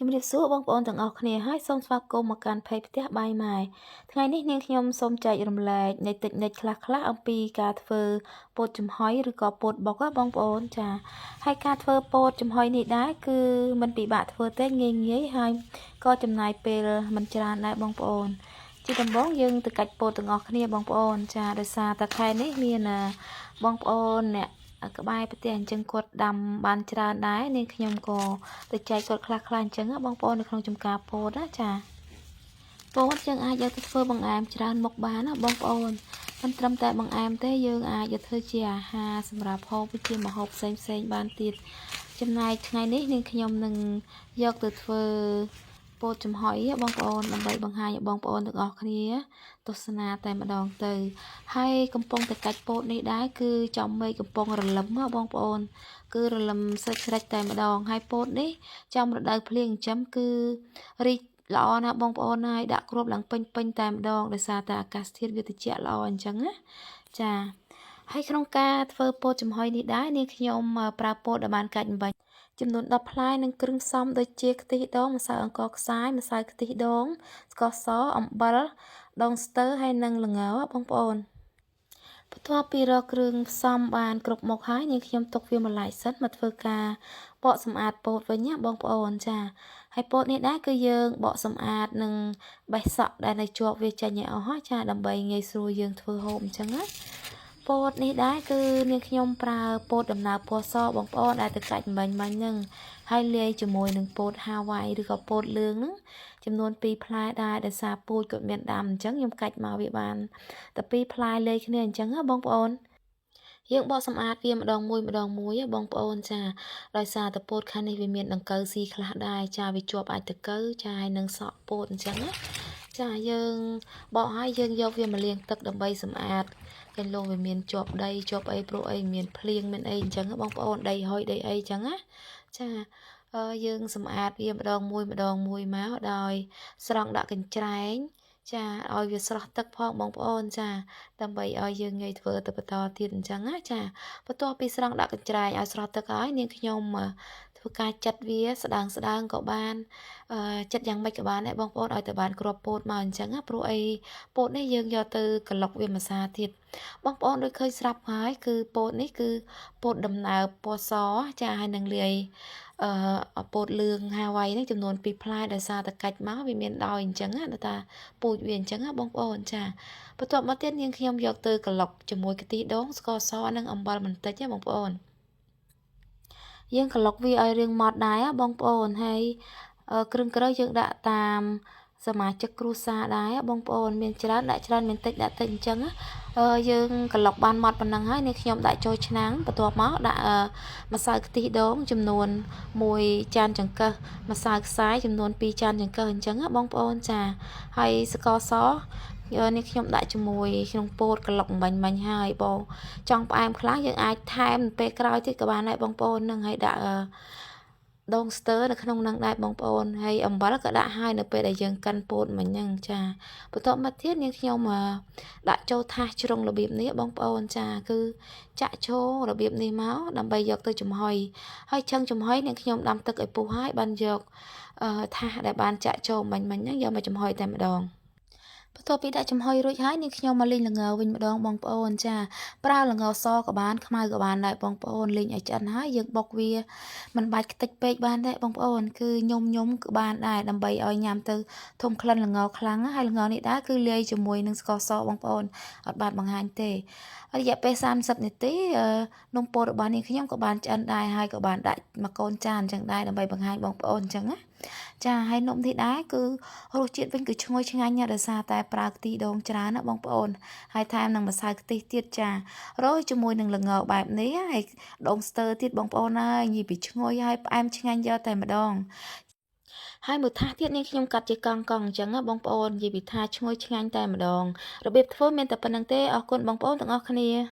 ជំរាបសួរបងប្អូនទាំងអស់គ្នាហើយសូមស្វាគមន៍មកកាន់ផេកផ្ទះបាយម៉ែថ្ងៃនេះនាងខ្ញុំសូមចែករំលែកនៃតិចនិចខ្លះៗអំពីការធ្វើពោតចំហុយឬក៏ពោតបុកបងប្អូនចាហើយការធ្វើពោតចំហុយនេះដែរគឺមិនពិបាកធ្វើទេងាយហើយក៏ចំណាយពេលមិនច្រើនដែរបងប្អូនជាដំបូងយើងទៅកាច់ពោតទាំងអស់គ្នាបងប្អូនចាដោយសារតែខែនេះមានបងប្អូនអ្នកក្បែរផ្ទះអញ្ចឹងគាត់ដាំបានច្រើនដែរនាងខ្ញុំក៏ទៅចែកគាត់ខ្លះៗអញ្ចឹងបងប្អូននៅក្នុងចំការពោតណាចាពោតយើងអាចយកទៅធ្វើបង្អែមច្រើនមុខបានណាបងប្អូនមិនត្រឹមតែបង្អែមទេយើងអាចយកធ្វើជាអាហារសម្រាប់ហូបជាម្ហូបផ្សេងបានទៀតចំណែកថ្ងៃនេះនាងខ្ញុំនឹងយកទៅធ្វើពោតចំហុយបងប្អូនដើម្បីបង្ហាញឲ្យបងប្អូនទាំងអស់គ្នាទស្សនាតែម្ដងទៅហើយកំពុងតែកាច់ពោតនេះដែរគឺចំមេឃកំពុងរលឹមបងប្អូនគឺរលឹមស្រេចតែម្ដងហើយពោតនេះចំរដូវភ្លៀងចិញ្ចឹមគឺរីកល្អណាស់បងប្អូនហើយដាក់គ្រាប់ឡើងពេញតែម្ដងដោយសារតែអាកាសធាតុវាត្រជាក់ល្អអញ្ចឹងណាចាហើយក្នុងការធ្វើពោតចំហុយនេះដែរនាងខ្ញុំប្រើពោតដែលបានកាច់អំបញ្ញចំនួន10ផ្លែនិងគ្រឿងផ្សំដូចជាខ្ទិះដូងម្សៅអង្ករខ្សាយម្សៅខ្ទិះដូងស្ករសអំបិលដូងស្ទើហើយនិងល្ងបងប្អូនបន្ទាប់ពីរកគ្រឿងផ្សំបានគ្រប់មុខហើយនាងខ្ញុំទុកវាមួយឡែកសិនមកធ្វើការបកសម្អាតពោតវិញណាបងប្អូនចាហើយពោតនេះដែរគឺយើងបកសម្អាតនិងបេះសក់ដែលនៅជាប់វាចេញឲ្យអស់ចាដើម្បីងាយស្រួលយើងធ្វើហូបអញ្ចឹងណាពោតនេះដែរគឺនាងខ្ញុំប្រើពោតដំណើបពណ៌សបងប្អូនដែលទៅកាច់មិញហ្នឹងហើយលាយជាមួយនឹងពោតហាវ៉ៃឬក៏ពោតលឿងហ្នឹងចំនួន2ផ្លែដែរដោយសារពូជគាត់មានដាំអញ្ចឹងខ្ញុំកាច់មកវាបានតែ2ផ្លែលាយគ្នាអញ្ចឹងណាបងប្អូនយើងបកសម្អាតវាម្ដងមួយបងប្អូនចាដោយសារតែពោតខាងនេះវាមានដង្កូវស៊ីខ្លះដែរចាវាជាប់អាចតកូវចាហើយនឹងសក់ពោតអញ្ចឹងណាចាយើងបកហើយយើងយកវាមកលាងទឹកដើម្បីសម្អាតកន្លងវាមានជាប់ដីជាប់អីព្រោះអីមានភ្លៀងមានអីអញ្ចឹងបងប្អូនដីហុយដីអីអញ្ចឹងណាចាយើងសម្អាតវាម្ដងមួយមកដោយស្រង់ដាក់កញ្ច្រែងចាឲ្យវាស្រស់ទឹកផងបងប្អូនចាដើម្បីឲ្យយើងងាយធ្វើទៅបន្តទៀតអញ្ចឹងណាចាបន្ទាប់ពីស្រង់ដាក់កញ្ច្រែងឲ្យស្រស់ទឹកហើយនាងខ្ញុំធ្វើការចាត់វាស្ដើងក៏បានចិត្តយ៉ាងម៉េចក៏បានដែរបងប្អូនឲ្យតែបានគ្រាប់ពោតមកអញ្ចឹងណាព្រោះអីពោតនេះយើងយកទៅក្លុកវាម្សាទៀតបងប្អូនដូចឃើញស្រាប់ហើយគឺពោតនេះគឺពោតដំណើបពណ៌សចាហើយនឹងលាយពោតលឿងហាវ៉ៃនេះចំនួន2ផ្លែដោយសារតែកាច់មកវាមានដោយអញ្ចឹងណាតាពូជវាអញ្ចឹងណាបងប្អូនចាបន្ទាប់មកទៀតនាងខ្ញុំយកទៅក្លុកជាមួយខ្ទិះដូងស្ករសនិងអំបិលបន្តិចណាបងប្អូនយើងក្លុកវាឲ្យរាងម៉ត់ដែរបងប្អូនហើយគ្រឿងក្រូវយើងដាក់តាមសមាជិកគ្រួសារដែរបងប្អូនមានច្រើនដាក់ច្រើនមានតិចដាក់តិចអញ្ចឹងយើងក្លុកបានម៉ត់ប៉ុណ្ណឹងហើយនេះខ្ញុំដាក់ចូលឆ្នាំងបន្ទាប់មកដាក់ម្សៅខ្ទិះដូងចំនួន1ចានចង្កឹះម្សៅខ្សាយចំនួន2ចានចង្កឹះអញ្ចឹងបងប្អូនចាហើយស្ករសនេះខ្ញុំដាក់ជាមួយក្នុងពោតក្លុកបាញ់ហើយបងចង់ផ្អែមខ្លះយើងអាចថែមពេលក្រោយទៀតក៏បានដែរបងប្អូននឹងហើយដាក់ដូងស្ទើនៅក្នុងនឹងដែរបងប្អូនហើយអំបិលក៏ដាក់ហើយនៅពេលដែលយើងកិនពោតមិញហ្នឹងចាបន្ទាប់មកទៀតនាងខ្ញុំដាក់ចូលថាសជ្រុងរបៀបនេះបងប្អូនចាគឺចាក់ចូលរបៀបនេះមកដើម្បីយកទៅចំហុយហើយឆឹងចំហុយនាងខ្ញុំដាំទឹកឲ្យពុះហើយបានយកថាសដែលបានចាក់ចូលមិញហ្នឹងយកមកចំហុយតែម្ដងបន្ទាប់ពីដាក់ចំហុយរួចហើយនាងខ្ញុំមកលីងល្ងវិញម្ដងបងប្អូនចាប្រើល្ងសក៏បានខ្មៅក៏បានដែរបងប្អូនលីងឲ្យឆ្អិនហើយយើងបុកវាមិនបាច់ខ្ទេចពេកបានដែរបងប្អូនគឺញុំក៏បានដែរដើម្បីឲ្យញ៉ាំទៅធំក្លិនល្ងខ្លាំងហើយល្ងនេះដែរគឺលាយជាមួយនឹងស្ករសបងប្អូនអត់បានបង្ហាញទេរយៈពេល30នាទីនំពោតរបស់នាងខ្ញុំក៏បានឆ្អិនដែរហើយក៏បានដាក់មកកូនចានអញ្ចឹងដែរដើម្បីបង្ហាញបងប្អូនអញ្ចឹងណាចាហើយនំនេះដែរគឺរសជាតិវិញគឺឈ្ងុយឆ្ងាញ់ណាស់ដោយសារតែប្រើខ្ទិះដូងច្រើនណាបងប្អូនហើយថែមនឹងម្សៅខ្ទិះទៀតចារោយជាមួយនឹងល្ងបែបនេះហើយដូងស្ទើទៀតបងប្អូនហើយញីពីឈ្ងុយហើយផ្អែមឆ្ងាញ់យកតែម្ដងហើយមួយថាសទៀតនាងខ្ញុំកាត់ជាកង់អញ្ចឹងណាបងប្អូននិយាយពីថាឈ្ងុយឆ្ងាញ់តែម្ដងរបៀបធ្វើមានតែប៉ុណ្្នឹងទេអរគុណបងប្អូនទាំងអស់គ្នា